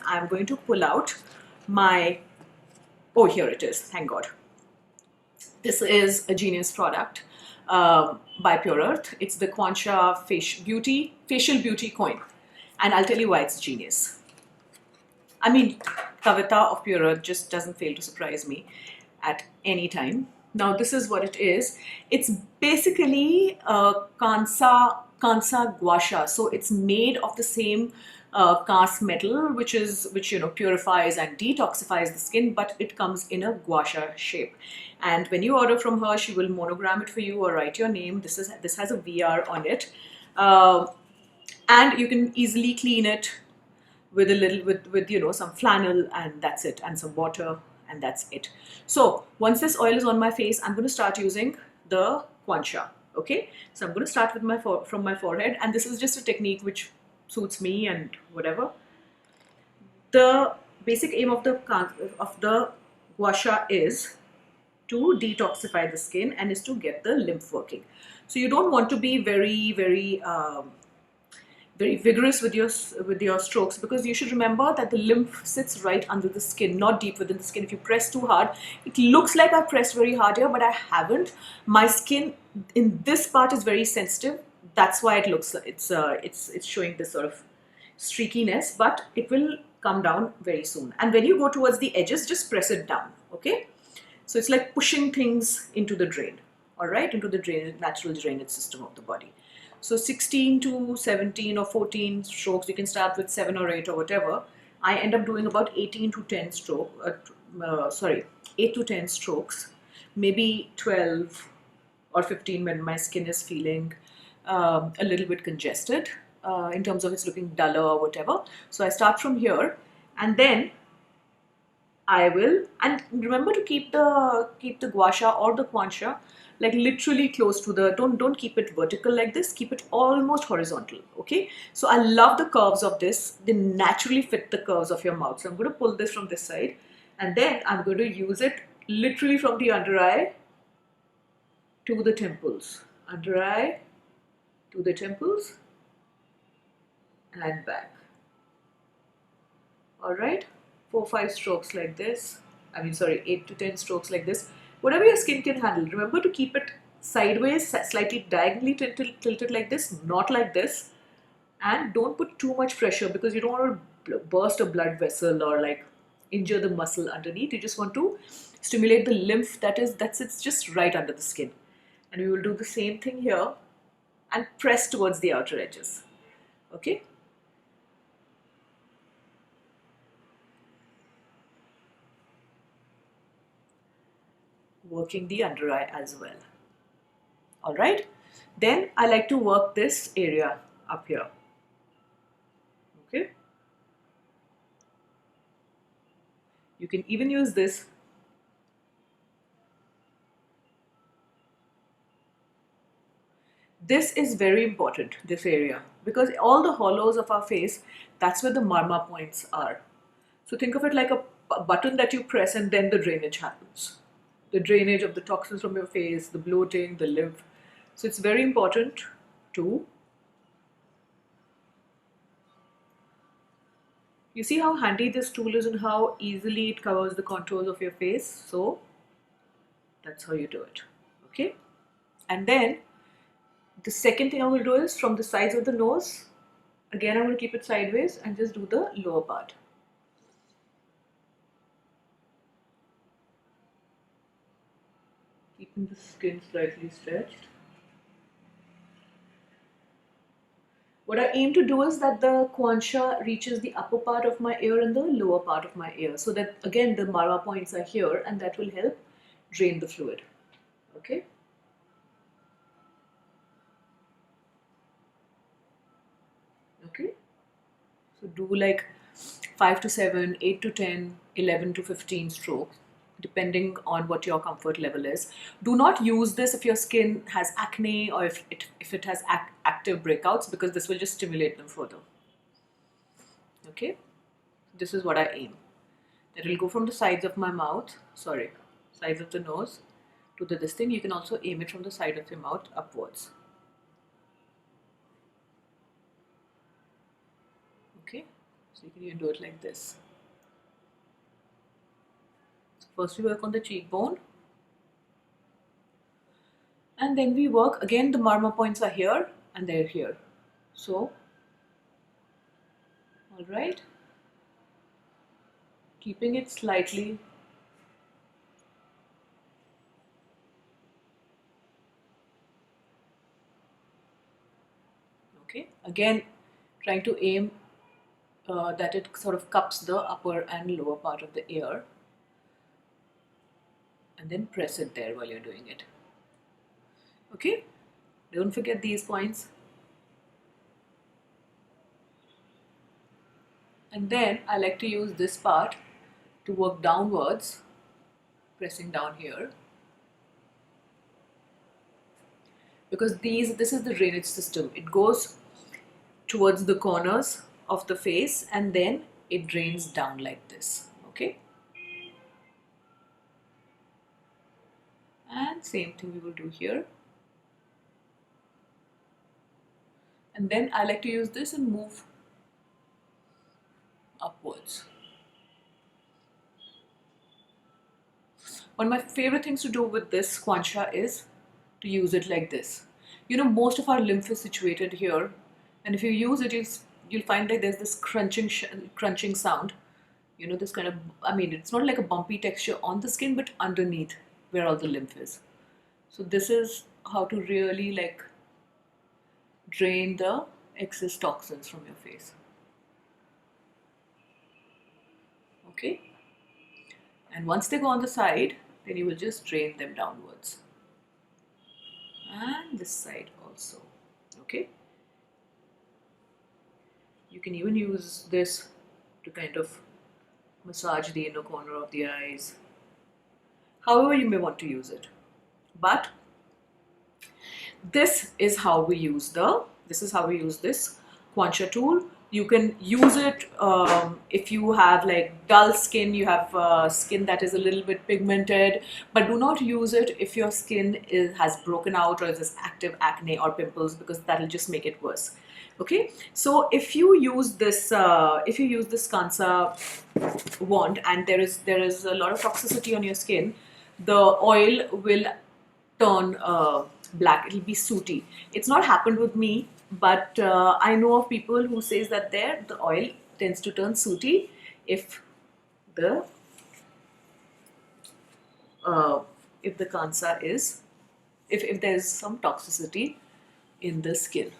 I'm going to pull out my, oh, here it is, thank God. This is a genius product by Purearth. It's the Kwansha facial beauty coin. And I'll tell you why it's genius. I mean, Kavita of Purearth just doesn't fail to surprise me at any time. Now, this is what it is. It's basically Kansa gua sha. So it's made of the same cast metal, which purifies and detoxifies the skin, but it comes in a gua sha shape. And when you order from her, she will monogram it for you or write your name. This has a VR on it, and you can easily clean it with a little with some flannel, and that's it, and some water, and that's it. So once this oil is on my face, I'm going to start using the Kwansha. Okay, so I'm going to start with from my forehead, and this is just a technique which suits me and whatever. The basic aim of the gua sha is to detoxify the skin and is to get the lymph working. So you don't want to be very vigorous with your strokes, because you should remember that the lymph sits right under the skin, not deep within the skin. If you press too hard, it looks like I pressed very hard here, but I haven't. My skin in this part is very sensitive. That's why it looks like it's showing this sort of streakiness, but it will come down very soon. And when you go towards the edges, just press it down. Okay, so it's like pushing things into the drain, all right, into the natural drainage system of the body. So 16 to 17 or 14 strokes, you can start with 7 or 8 or whatever. I end up doing about 8 to 10 strokes, maybe 12 or 15 when my skin is feeling a little bit congested in terms of it's looking duller or whatever. So I start from here, and then I will, and remember to keep the gua sha or the Kwansha like literally close to the, don't keep it vertical like this, keep it almost horizontal. Okay, so I love the curves of this. They naturally fit the curves of your mouth. So I'm going to pull this from this side, and then I'm going to use it literally from the under eye to the temples, under eye to the temples and back. All right, 4-5 strokes like this. 8 to 10 strokes like this. Whatever your skin can handle. Remember to keep it sideways, slightly diagonally tilted like this, not like this. And don't put too much pressure, because you don't want to burst a blood vessel or like injure the muscle underneath. You just want to stimulate the lymph that sits just right under the skin. And we will do the same thing here and press towards the outer edges. Okay. Working the under eye as well. All right, then I like to work this area up here. Okay, you can even use this. This is very important, this area, because all the hollows of our face, that's where the marma points are. So think of it like a button that you press, and then the drainage happens. The drainage of the toxins from your face, the bloating, the lymph. So it's very important to, you see how handy this tool is and how easily it covers the contours of your face. So that's how you do it. Okay, and then the second thing I'm going to do is from the sides of the nose. Again, I'm going to keep it sideways and just do the lower part. Keeping the skin slightly stretched. What I aim to do is that the Kwansha reaches the upper part of my ear and the lower part of my ear, so that again the marma points are here, and that will help drain the fluid. Okay. Okay. So do like 5 to 7, 8 to 10, 11 to 15 strokes, depending on what your comfort level is. Do not use this if your skin has acne or if it has active breakouts, because this will just stimulate them further. Okay, this is what I aim. That will go from the sides of my mouth, sides of the nose to this thing. You can also aim it from the side of your mouth upwards. Okay, so So you can even do it like this. So first we work on the cheekbone, and then we work again. The marma points are here and they're here. So, all right, keeping it slightly. Okay, again, trying to aim that it sort of cups the upper and lower part of the ear, and then press it there while you're doing it. Okay, don't forget these points. And then I like to use this part to work downwards, pressing down here, because this is the drainage system. It goes towards the corners of the face and then it drains down like this. Okay, and same thing we will do here. And then I like to use this and move upwards. One of my favorite things to do with this Kwansha is to use it like this. You know, most of our lymph is situated here, and if you use it, you'll find that there's this crunching sound. You know, this kind of, I mean, it's not like a bumpy texture on the skin, but underneath where all the lymph is. So this is how to really like drain the excess toxins from your face. Okay, and once they go on the side, then you will just drain them downwards, and this side also. Okay, you can even use this to kind of massage the inner corner of the eyes, however you may want to use it. But this is how we use this Kwansha tool. You can use it if you have like dull skin, you have skin that is a little bit pigmented, but do not use it if your skin has broken out or is active acne or pimples, because that will just make it worse. Okay, so if you use this Kansa wand and there is a lot of toxicity on your skin, the oil will turn black. It'll be sooty. It's not happened with me, but I know of people who says that the oil tends to turn sooty if the Kansa is if there's some toxicity in the skin.